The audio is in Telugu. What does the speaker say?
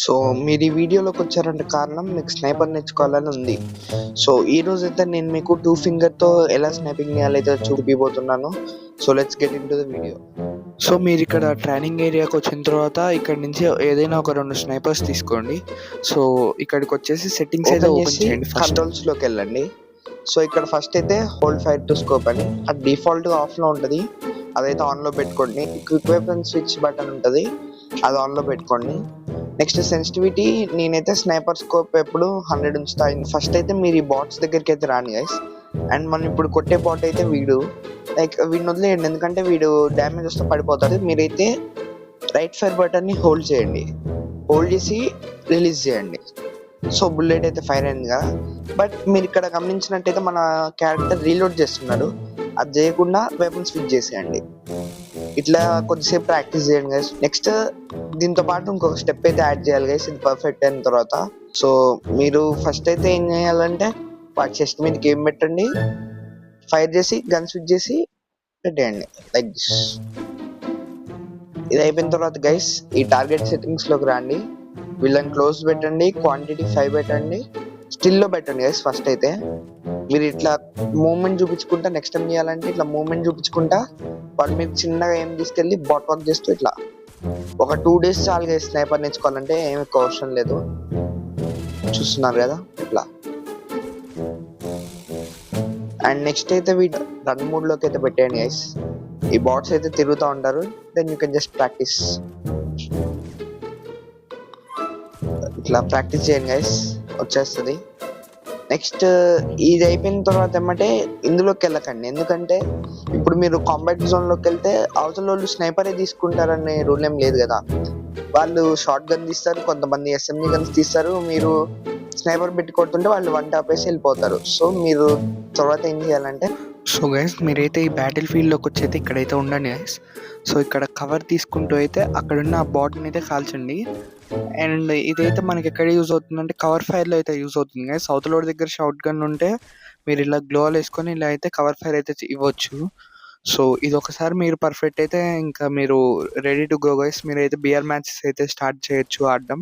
సో మీరు ఈ వీడియోలోకి వచ్చారంటే కారణం మీకు స్నైపర్ నేర్చుకోవాలని ఉంది. సో ఈ రోజైతే నేను మీకు 2 ఫింగర్‌తో ఎలా స్నైపింగ్ చేయాలో చూపిపోతున్నాను. So let's get into the video. So మీరు ఇక్కడ ట్రైనింగ్ ఏరియాకి వచ్చిన తర్వాత ఇక్కడ నుంచి ఏదైనా ఒక 2 స్నైపర్స్ తీసుకోండి. సో ఇక్కడికి వచ్చేసి సెట్టింగ్స్ అయితే ఓపెన్ చేయండి. కంట్రోల్స్‌లోకి వెళ్ళండి. సో ఇక్కడ ఫస్ట్ అయితే హోల్డ్ ఫైర్ టు స్కోప్ అని అది డిఫాల్ట్‌గా ఆఫ్‌లో ఉంటుంది. అదైతే ఆన్‌లో పెట్టుకోండి. క్విక్ వెపన్ స్విచ్ బటన్ ఉంటుంది, అది ఆన్‌లో పెట్టుకోండి. నెక్స్ట్ సెన్సిటివిటీ నేనైతే స్నైపర్ స్కోప్ ఎప్పుడు 100 ఉంచుతా. ఫస్ట్ అయితే మీరు ఈ బాట్స్ దగ్గరికి అయితే రాని గైస్. అండ్ మనం ఇప్పుడు కొట్టే బాట్ అయితే వీడు వీడిని వదిలేయండి, ఎందుకంటే వీడు డ్యామేజ్ వస్తే పడిపోతాడు. మీరైతే రైట్ ఫైర్ బటన్ని హోల్డ్ చేయండి, హోల్డ్ చేసి రిలీజ్ చేయండి. సో బుల్లెట్ అయితే ఫైర్ అయింది కదా. బట్ మీరు ఇక్కడ గమనించినట్టయితే మన క్యారెక్టర్ రీలోడ్ చేస్తున్నాడు, అది చేయకుండా వెపన్ స్విచ్ చేసేయండి. ఇట్లా కొద్దిసేపు ప్రాక్టీస్ చేయండి గైస్. నెక్స్ట్ దీంతో పాటు ఇంకొక స్టెప్ అయితే యాడ్ చేయాలి గైస్, ఇది పర్ఫెక్ట్ అయిన తర్వాత. సో మీరు ఫస్ట్ అయితే ఏం చేయాలంటే వాటి చెస్ట్ మీదకి ఏం పెట్టండి, ఫైర్ చేసి గన్ స్విచ్ చేసి పెట్టేయండి లైక్ దిస్. ఇది అయిపోయిన తర్వాత గైస్ ఈ టార్గెట్ సెట్టింగ్స్ లోకి రండి, వీళ్ళని క్లోజ్ పెట్టండి, క్వాంటిటీ 5 పెట్టండి, స్టిల్ లో పెట్టండి గైస్. ఫస్ట్ అయితే మీరు ఇట్లా మూవ్మెంట్ చూపించుకుంటా నెక్స్ట్ టైం చేయాలంటే ఇట్లా మూవ్మెంట్ చూపించుకుంటా వాడు మీరు చిన్నగా ఏం తీసుకెళ్ళి బాట్ వర్క్ చేస్తూ ఇట్లా ఒక 2 days చాలు గైస్ స్నైపర్ నేర్చుకోవాలంటే. ఏమి ఎక్కువ అవసరం లేదు, చూస్తున్నారు కదా ఇట్లా. అండ్ నెక్స్ట్ అయితే రన్ మోడ్ లోకి అయితే పెట్టేయండి గైస్. ఈ బాట్స్ అయితే తిరుగుతూ ఉంటారు, then you can just practise. ఇట్లా ప్రాక్టీస్ చేయండి గైస్, వచ్చేస్తుంది. నెక్స్ట్ ఇది అయిపోయిన తర్వాత ఏమంటే ఇందులోకి వెళ్ళకండి, ఎందుకంటే ఇప్పుడు మీరు కాంబాట్ జోన్ లోకి వెళ్తే అవతల వాళ్ళు స్నైపరే తీసుకుంటారనే రూల్ ఏం లేదు కదా. వాళ్ళు షార్ట్ గన్ తీస్తారు, కొంతమంది ఎస్ఎంజీ గన్స్ తీస్తారు. మీరు స్నైపర్ పెట్టి కొడుతుంటే వాళ్ళు వన్ టాప్ వేసి వెళ్ళిపోతారు. సో మీరు తర్వాత ఏం చేయాలంటే, సో గైస్ మీరైతే ఈ బ్యాటిల్ ఫీల్డ్లోకి వచ్చి అయితే ఇక్కడైతే ఉండండి గైస్. సో ఇక్కడ కవర్ తీసుకుంటూ అయితే అక్కడున్న ఆ బాట్ని అయితే కాల్చండి. అండ్ ఇదైతే మనకి ఎక్కడ యూజ్ అవుతుందంటే కవర్ ఫైర్లో అయితే యూజ్ అవుతుంది గైస్. సౌత్ లోడ్ దగ్గర షార్ట్ గన్ ఉంటే మీరు ఇలా గ్లోవల్ వేసుకొని ఇలా అయితే కవర్ ఫైర్ అయితే ఇవ్వచ్చు. సో ఇది ఒకసారి మీరు పర్ఫెక్ట్ అయితే ఇంకా మీరు రెడీ టు గో గైస్. మీరు అయితే బిఆర్ మ్యాచెస్ అయితే స్టార్ట్ చేయొచ్చు ఆడడం.